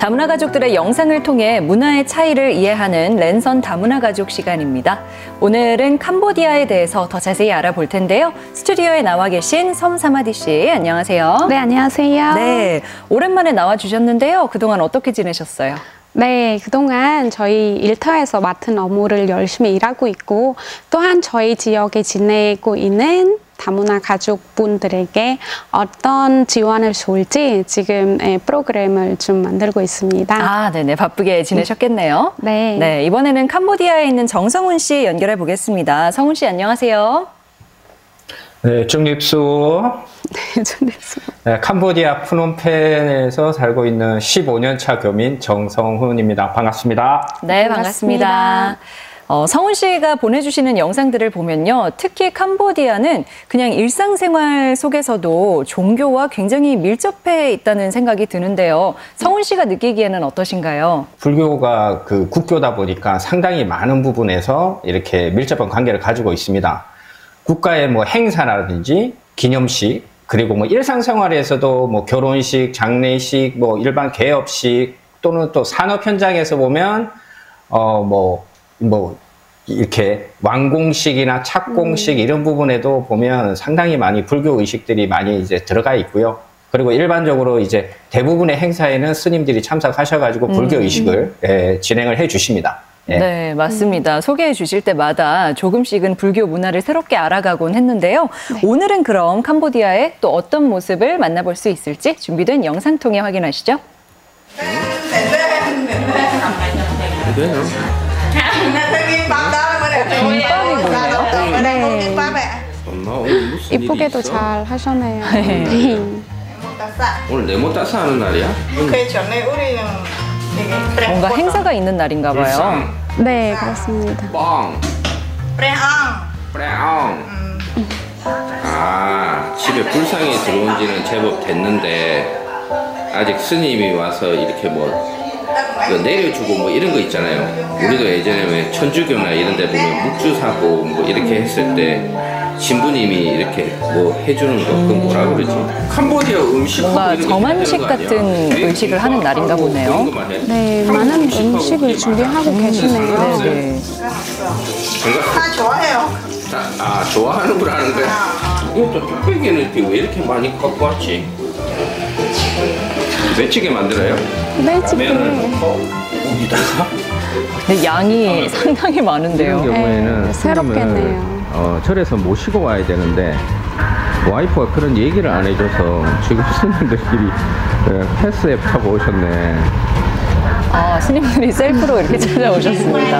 다문화 가족들의 영상을 통해 문화의 차이를 이해하는 랜선 다문화 가족 시간입니다. 오늘은 캄보디아에 대해서 더 자세히 알아볼 텐데요. 스튜디오에 나와 계신 섬사마디 씨, 안녕하세요. 네, 안녕하세요. 네, 오랜만에 나와 주셨는데요. 그동안 어떻게 지내셨어요? 네, 그동안 저희 일터에서 맡은 업무를 열심히 일하고 있고, 또한 저희 지역에 지내고 있는 다문화 가족분들에게 어떤 지원을 좋을지 지금 프로그램을 좀 만들고 있습니다. 아, 네네. 바쁘게 지내셨겠네요. 네. 네, 이번에는 캄보디아에 있는 정성훈 씨 연결해 보겠습니다. 성훈 씨, 안녕하세요. 네, 중립수. 네, 중립수. 네, 캄보디아 프놈펜에서 살고 있는 15년 차 교민 정성훈입니다. 반갑습니다. 네, 반갑습니다. 성훈 씨가 보내주시는 영상들을 보면요. 특히 캄보디아는 그냥 일상생활 속에서도 종교와 굉장히 밀접해 있다는 생각이 드는데요. 성훈 씨가 느끼기에는 어떠신가요? 불교가 그 국교다 보니까 상당히 많은 부분에서 이렇게 밀접한 관계를 가지고 있습니다. 국가의 뭐 행사라든지 기념식, 그리고 뭐 일상생활에서도 뭐 결혼식, 장례식, 뭐 일반 개업식 또는 또 산업 현장에서 보면 이렇게 완공식이나 착공식 이런 부분에도 보면 상당히 많이 불교 의식들이 많이 이제 들어가 있고요. 그리고 일반적으로 이제 대부분의 행사에는 스님들이 참석하셔가지고 불교 의식을 진행을 해 주십니다. 예. 네, 맞습니다. 소개해 주실 때마다 조금씩은 불교 문화를 새롭게 알아가곤 했는데요. 네. 오늘은 그럼 캄보디아의 또 어떤 모습을 만나볼 수 있을지 준비된 영상 통해 확인하시죠. 김밥이 뭐예요? 네. 이쁘게도 잘 하셨네요. 네. 오늘 네모따사 하는 날이야? 뭔가 행사가 있는 날인가 봐요. 네, 그렇습니다. 뻥! 프레옹! 아, 집에 불상이 들어온 지는 제법 됐는데 아직 스님이 와서 이렇게 뭐 내려주고 뭐 이런 거 있잖아요. 우리도 예전에 왜 천주교나 이런 데 보면 묵주 사고 뭐 이렇게 했을 때 신부님이 이렇게 뭐 해주는 거 그건 뭐라 그러지? 캄보디아 음식 뭔가 점안식 같은 의식을 하는 날인가 보네요. 네, 많은 음식을 준비하고 계시네요. 네. 다 좋아해요. 아, 좋아하는 걸 하는 거야? 이것도 뚝배기는 왜 이렇게 많이 갖고 왔지? 매치게 만들어요? 매치게. 여기다가? 근데 양이 상당히 많은데요. 이런 경우에는 새롭겠네요. 절에서 모시고 와야 되는데 와이프가 그런 얘기를 안 해줘서 지금 스님들끼리 패스에 타고 오셨네. 아, 스님들이 셀프로 이렇게 찾아오셨습니다.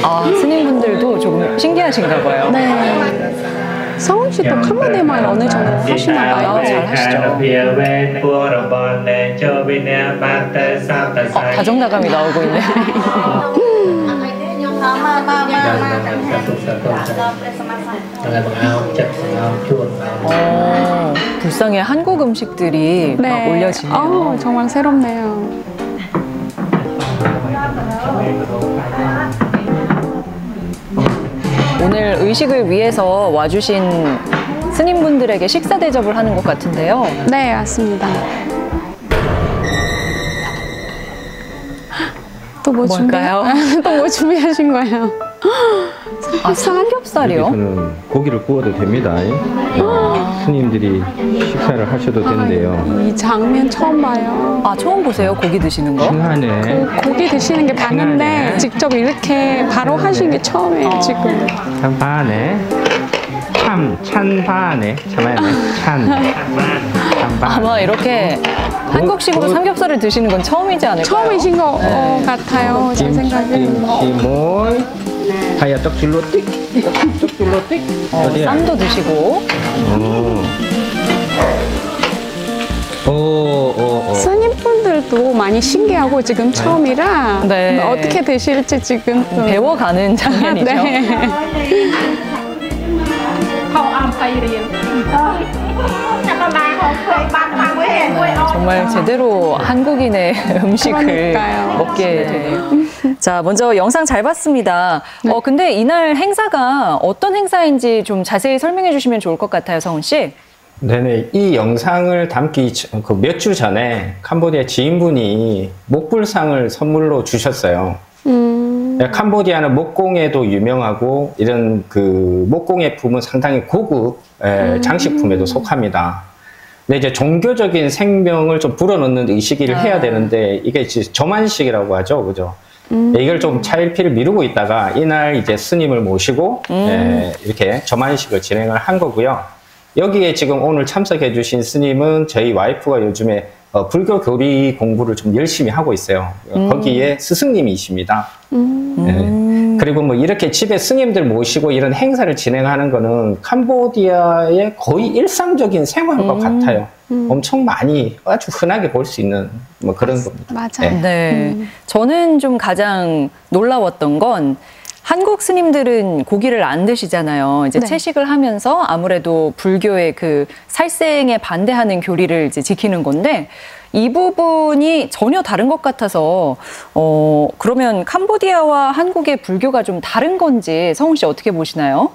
아, 스님분들도 조금 신기하신가 봐요. 네. 성훈 씨도 캄보디아 말 어느 정도 하시나 봐요. 잘 하시죠. 다정다감이 나오고 있네. 불상에 한국 음식들이 막 올려지네요. 정말 새롭네요. 오늘 의식을 위해서 와주신 스님분들에게 식사 대접을 하는 것 같은데요. 네, 맞습니다. 또 뭐 뭘까요? 또 뭐 준비하신 거예요? 아, 삼겹살이요? 여기서는 고기를 구워도 됩니다. 스님들이 식사를 하셔도 된대요. 이 장면 처음 봐요. 아, 처음 보세요? 고기 드시는 거? 싱하네. 고기 드시는 게 봤는데 싱하네. 직접 이렇게 바로 하신 게 처음이에요, 지금. 참 바네. 찬 바네. 참하네. 찬. 아마 이렇게 한국식으로 삼겹살을 드시는 건 처음이지 않을까요? 처음이신 것 같아요, 제 생각에. 김치모이 하야 떡줄로 띡. 떡줄로 띡. 쌈도 드시고. 스님분들도 많이 신기하고 지금 처음이라 네. 어떻게 되실지 지금 또 배워가는 장면이죠. 네. 정말 제대로 한국인의 음식을 그러니까요. 먹게 되네요. 자, 먼저 영상 잘 봤습니다. 네. 근데 이날 행사가 어떤 행사인지 좀 자세히 설명해 주시면 좋을 것 같아요, 성훈 씨. 네네. 이 영상을 담기 몇 주 전에 캄보디아 지인분이 목불상을 선물로 주셨어요. 캄보디아는 목공에도 유명하고 이런 그 목공예품은 상당히 고급 장식품에도 속합니다. 근데 이제 종교적인 생명을 좀 불어넣는 의식을 해야 되는데 이게 이제 저만식이라고 하죠, 그죠? 이걸 좀 차일피일 미루고 있다가 이날 이제 스님을 모시고 이렇게 저만식을 진행을 한 거고요. 여기에 지금 오늘 참석해 주신 스님은 저희 와이프가 요즘에 불교 교리 공부를 좀 열심히 하고 있어요. 거기에 스승님이십니다. 그리고 뭐 이렇게 집에 스님들 모시고 이런 행사를 진행하는 거는 캄보디아의 거의 일상적인 생활과 같아요. 엄청 많이 아주 흔하게 볼 수 있는 뭐 그런 겁니다. 맞아요. 네. 저는 좀 가장 놀라웠던 건 한국 스님들은 고기를 안 드시잖아요. 이제 네. 채식을 하면서 아무래도 불교의 그 살생에 반대하는 교리를 이제 지키는 건데 이 부분이 전혀 다른 것 같아서 그러면 캄보디아와 한국의 불교가 좀 다른 건지 성훈 씨 어떻게 보시나요?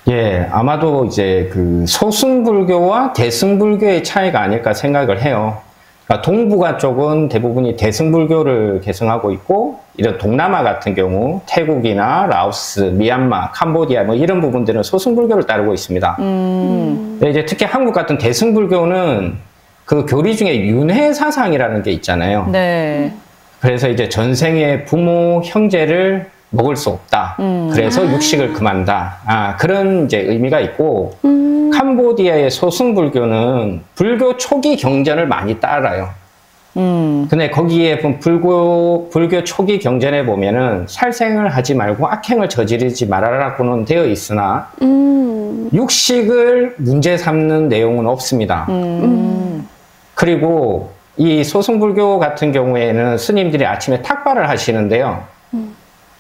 예, 아마도 이제 그 소승불교와 대승불교의 차이가 아닐까 생각을 해요. 그러니까 동북아 쪽은 대부분이 대승불교를 계승하고 있고 이런 동남아 같은 경우 태국이나 라오스, 미얀마, 캄보디아 뭐 이런 부분들은 소승불교를 따르고 있습니다. 근데 이제 특히 한국 같은 대승불교는 그 교리 중에 윤회 사상이라는 게 있잖아요. 네. 그래서 이제 전생에 부모, 형제를 먹을 수 없다. 그래서 육식을 금한다. 그런 이제 의미가 있고 캄보디아의 소승불교는 불교 초기 경전을 많이 따라요. 근데 거기에 불교 초기 경전에 보면은 살생을 하지 말고 악행을 저지르지 말아라고는 되어 있으나 육식을 문제 삼는 내용은 없습니다. 그리고 이 소승불교 같은 경우에는 스님들이 아침에 탁발을 하시는데요.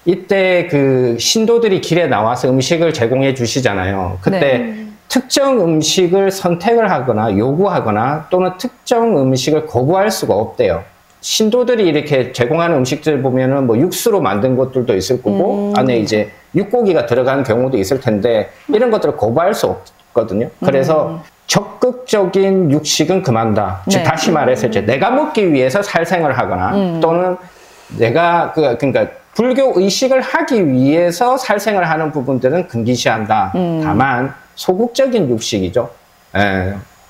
이때 그 신도들이 길에 나와서 음식을 제공해 주시잖아요. 그때 네. 특정 음식을 선택을 하거나 요구하거나 또는 특정 음식을 거부할 수가 없대요. 신도들이 이렇게 제공하는 음식들 보면은 뭐 육수로 만든 것들도 있을 거고 안에 이제 육고기가 들어간 경우도 있을 텐데 이런 것들을 거부할 수 없거든요. 그래서 적극적인 육식은 금한다. 즉 네. 다시 말해서 이제 내가 먹기 위해서 살생을 하거나 또는 내가 그러니까 불교 의식을 하기 위해서 살생을 하는 부분들은 금기시한다. 다만 소극적인 육식이죠.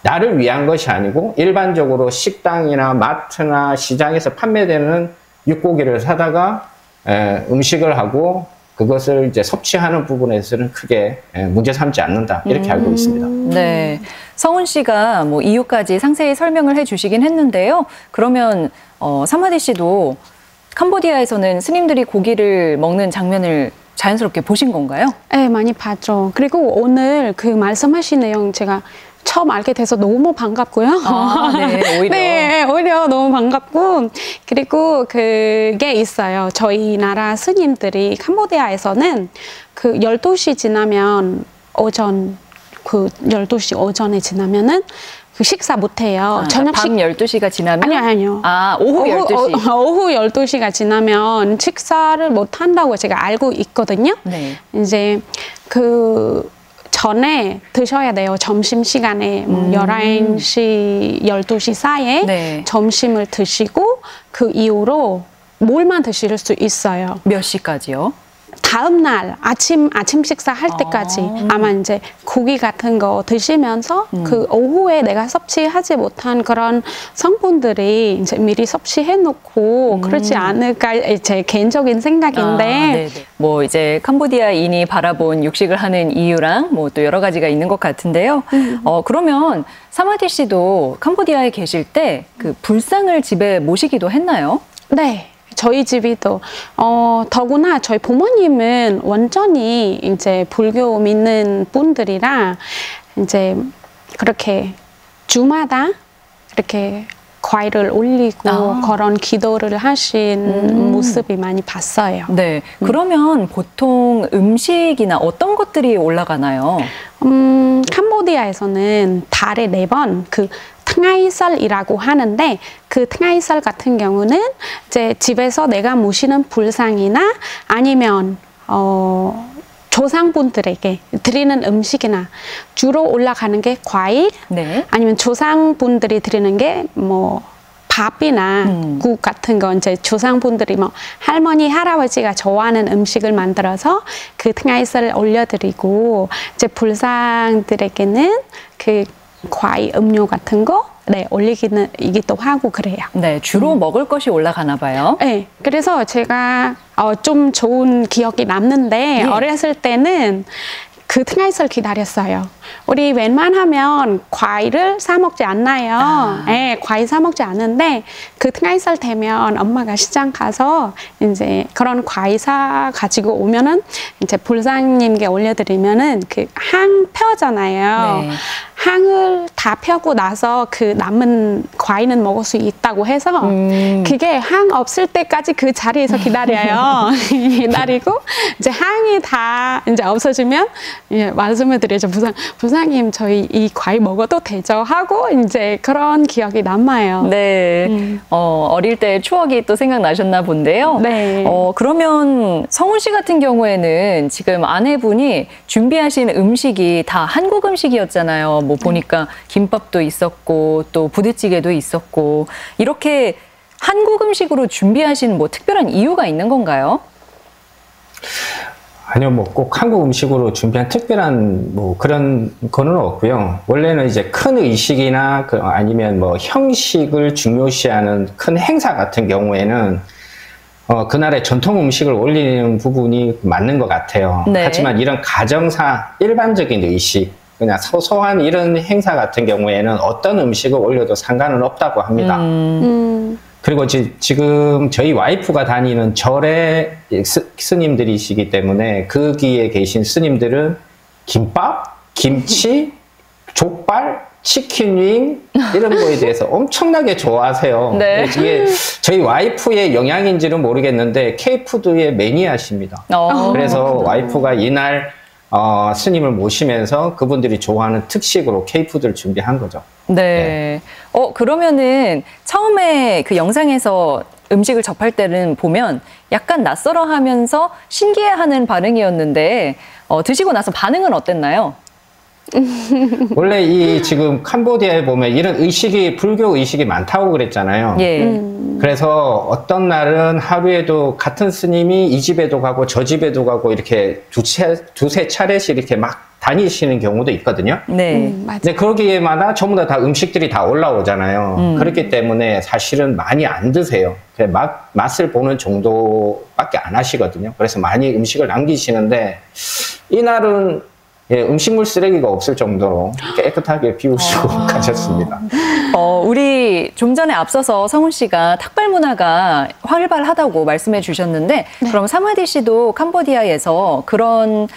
나를 위한 것이 아니고 일반적으로 식당이나 마트나 시장에서 판매되는 육고기를 사다가 음식을 하고 그것을 이제 섭취하는 부분에서는 크게 문제 삼지 않는다. 이렇게 알고 있습니다. 네. 성훈 씨가 뭐 이유까지 상세히 설명을 해 주시긴 했는데요. 그러면 사마디 씨도 캄보디아에서는 스님들이 고기를 먹는 장면을 자연스럽게 보신 건가요? 네, 많이 봤죠. 그리고 오늘 그 말씀하신 내용 제가 처음 알게 돼서 너무 반갑고요. 네, 오히려. 네, 오히려 너무 반갑고. 그리고 그게 있어요. 저희 나라 스님들이 캄보디아에서는 그 12시 지나면 그 12시 오전에 지나면은 그 식사 못 해요. 밤 12시가 지나면? 아니요. 오후 12시. 오후 12시가 지나면 식사를 못 한다고 제가 알고 있거든요. 네. 이제 그 전에 드셔야 돼요. 점심시간에 11시, 12시 사이에 네. 점심을 드시고 그 이후로 뭘만 드실 수 있어요. 몇 시까지요? 다음 날 아침 식사 할 때까지 아마 이제 고기 같은 거 드시면서 그 오후에 내가 섭취하지 못한 그런 성분들이 이제 미리 섭취해 놓고 그러지 않을까 제 개인적인 생각인데 네네. 뭐 이제 캄보디아인이 바라본 육식을 하는 이유랑 뭐 또 여러 가지가 있는 것 같은데요. 그러면 사마디 씨도 캄보디아에 계실 때 그 불상을 집에 모시기도 했나요? 네. 저희 집이도 더구나 저희 부모님은 완전히 이제 불교 믿는 분들이라 이제 그렇게 주마다 이렇게 과일을 올리고 그런 기도를 하신 모습이 많이 봤어요. 네. 그러면 보통 음식이나 어떤 것들이 올라가나요? 캄보디아에서는 달에 4번 그 탕아이설이라고 하는데 그 탕아이설 같은 경우는 이제 집에서 내가 모시는 불상이나 아니면 조상분들에게 드리는 음식이나 주로 올라가는 게 과일, 네. 아니면 조상분들이 드리는 게 뭐 밥이나 국 같은 거 이제 조상분들이 뭐 할머니, 할아버지가 좋아하는 음식을 만들어서 그 탕아이설을 올려드리고 이제 불상들에게는 그 과일, 음료 같은 거 올리기도 하고 그래요. 네, 주로 먹을 것이 올라가나 봐요. 네, 그래서 제가 좀 좋은 기억이 남는데 어렸을 때는 그 탕아이설 기다렸어요. 우리 웬만하면 과일을 사 먹지 않나요? 네, 과일 사 먹지 않는데 그 탕아이설 되면 엄마가 시장 가서 이제 그런 과일 사 가지고 오면은 이제 불상님께 올려드리면은 그 향 펴잖아요. 네. 향을 다 펴고 나서 그 남은 과일은 먹을 수 있다고 해서 그게 향 없을 때까지 그 자리에서 기다려요. 기다리고 이제 향이 다 이제 없어지면 말씀을 드리죠. 부사님 저희 이 과일 먹어도 되죠? 하고 이제 그런 기억이 남아요. 네. 어릴 때 추억이 또 생각나셨나 본데요. 네. 그러면 성훈 씨 같은 경우에는 지금 아내분이 준비하신 음식이 다 한국 음식이었잖아요. 뭐 보니까 김밥도 있었고 또 부대찌개도 있었고 이렇게 한국 음식으로 준비하신 뭐 특별한 이유가 있는 건가요? 아니요, 뭐 꼭 한국 음식으로 준비한 특별한 뭐 그런 거는 없고요. 원래는 이제 큰 의식이나 아니면 뭐 형식을 중요시하는 큰 행사 같은 경우에는 그날의 전통 음식을 올리는 부분이 맞는 것 같아요. 네. 하지만 이런 가정사 일반적인 의식, 그냥 소소한 이런 행사 같은 경우에는 어떤 음식을 올려도 상관은 없다고 합니다. 그리고 지금 저희 와이프가 다니는 절의 스님들이시기 때문에 거기에 계신 스님들은 김밥, 김치, 족발, 치킨윙 이런 거에 대해서 엄청나게 좋아하세요. 네. 이게 저희 와이프의 영향인지는 모르겠는데 K푸드의 매니아십니다. 그래서 와이프가 이날 스님을 모시면서 그분들이 좋아하는 특식으로 K푸드를 준비한 거죠. 네. 그러면은 처음에 그 영상에서 음식을 접할 때는 보면 약간 낯설어 하면서 신기해하는 반응이었는데 드시고 나서 반응은 어땠나요? 원래 이 지금 캄보디아에 보면 이런 의식이 불교 의식이 많다고 그랬잖아요. 예. 그래서 어떤 날은 하루에도 같은 스님이 이 집에도 가고 저 집에도 가고 이렇게 두세 차례씩 이렇게 막 다니시는 경우도 있거든요. 네. 맞아요. 근데 거기에마다 전부 다 음식들이 다 올라오잖아요. 그렇기 때문에 사실은 많이 안 드세요. 그냥 맛을 보는 정도밖에 안 하시거든요. 그래서 많이 음식을 남기시는데 이날은 음식물 쓰레기가 없을 정도로 깨끗하게 비우시고 가셨습니다. 우리 좀 전에 앞서서 성훈 씨가 탁발 문화가 활발하다고 말씀해 주셨는데 그럼 사마디 씨도 캄보디아에서 그런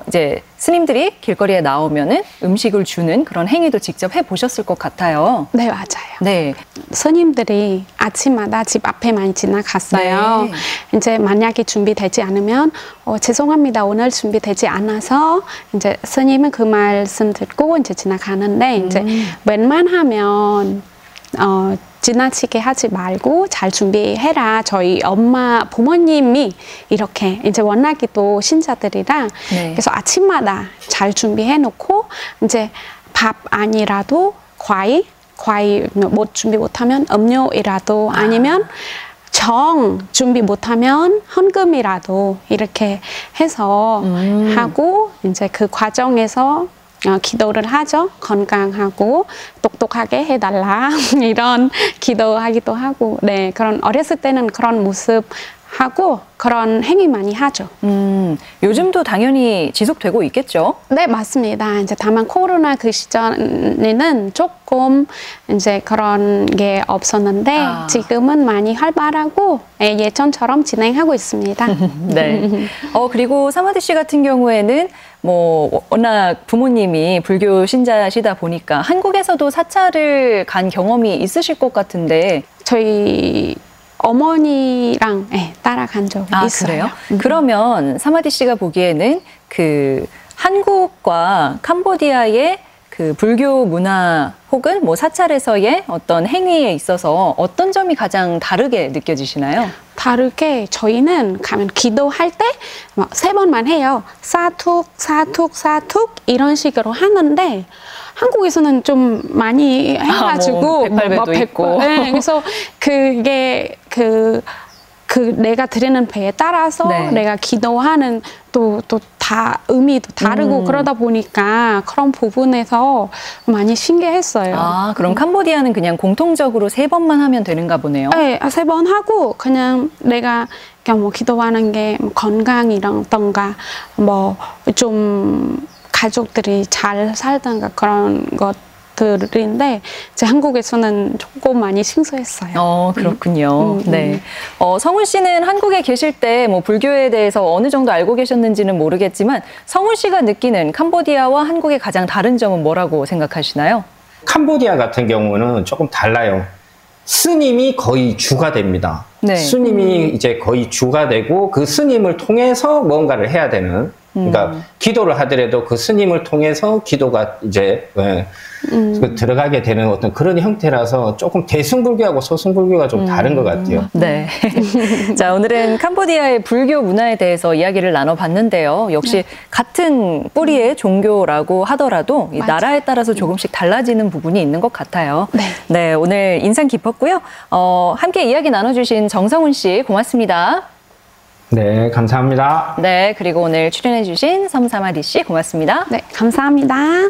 이제 스님들이 길거리에 나오면은 음식을 주는 그런 행위도 직접 해 보셨을 것 같아요. 네, 맞아요. 네. 스님들이 아침마다 집 앞에만 지나갔어요. 네. 이제 만약에 준비되지 않으면 죄송합니다. 오늘 준비되지 않아서 이제 스님은 그 말씀 듣고 이제 지나가는데 이제 웬만하면 지나치게 하지 말고 잘 준비해라. 저희 엄마, 부모님이 이렇게 이제 워낙에 또 신자들이라 그래서 아침마다 잘 준비해 놓고 이제 밥 아니라도 과일 못 준비 못하면 음료이라도 아니면 정 준비 못하면 헌금이라도 이렇게 해서 하고 이제 그 과정에서 기도를 하죠. 건강하고 똑똑하게 해달라 이런 기도하기도 하고 그런 어렸을 때는 그런 모습 하고 그런 행위 많이 하죠. 요즘도 당연히 지속되고 있겠죠? 네, 맞습니다. 이제 다만 코로나 그 시절에는 조금 이제 그런 게 없었는데 지금은 많이 활발하고 예전처럼 진행하고 있습니다. 네. 그리고 사마디 씨 같은 경우에는 뭐 워낙 부모님이 불교 신자시다 보니까 한국에서도 사찰을 간 경험이 있으실 것 같은데 저희 어머니랑 따라간 적이 있어요. 그래요? 그러면 사마디 씨가 보기에는 그 한국과 캄보디아의 그 그 불교 문화 혹은 뭐 사찰에서의 어떤 행위에 있어서 어떤 점이 가장 다르게 느껴지시나요? 다르게 저희는 가면 기도할 때 막 3번만 해요. 사툭, 사툭, 사툭 이런 식으로 하는데 한국에서는 좀 많이 해가지고 뭐 108배도 있고. 네, 그래서 그게 그 내가 드리는 배에 따라서 네. 내가 기도하는 또 다 의미도 다르고 그러다 보니까 그런 부분에서 많이 신기했어요. 아, 그럼 캄보디아는 그냥 공통적으로 3번만 하면 되는가 보네요. 네, 3번 하고 그냥 내가 그냥 뭐 기도하는 게 뭐 건강이라던가 뭐 좀 가족들이 잘 살던가 그런 것들인데 제 한국에서는 조금 많이 생소했어요. 그렇군요. 네. 성훈 씨는 한국에 계실 때 뭐 불교에 대해서 어느 정도 알고 계셨는지는 모르겠지만 성훈 씨가 느끼는 캄보디아와 한국의 가장 다른 점은 뭐라고 생각하시나요? 캄보디아 같은 경우는 조금 달라요. 스님이 거의 주가 됩니다. 네. 스님이 이제 거의 주가 되고 그 스님을 통해서 뭔가를 해야 되는, 그러니까 기도를 하더라도 그 스님을 통해서 기도가 이제 그 들어가게 되는 어떤 그런 형태라서 조금 대승불교하고 소승불교가 좀 다른 것 같아요. 네. 자, 오늘은 캄보디아의 불교 문화에 대해서 이야기를 나눠봤는데요. 역시 같은 뿌리의 종교라고 하더라도 이 맞아. 나라에 따라서 조금씩 달라지는 부분이 있는 것 같아요. 네. 네, 오늘 인상 깊었고요. 함께 이야기 나눠주신 정성훈 씨 고맙습니다. 네, 감사합니다. 네, 그리고 오늘 출연해주신 섬사마디 씨 고맙습니다. 네, 감사합니다.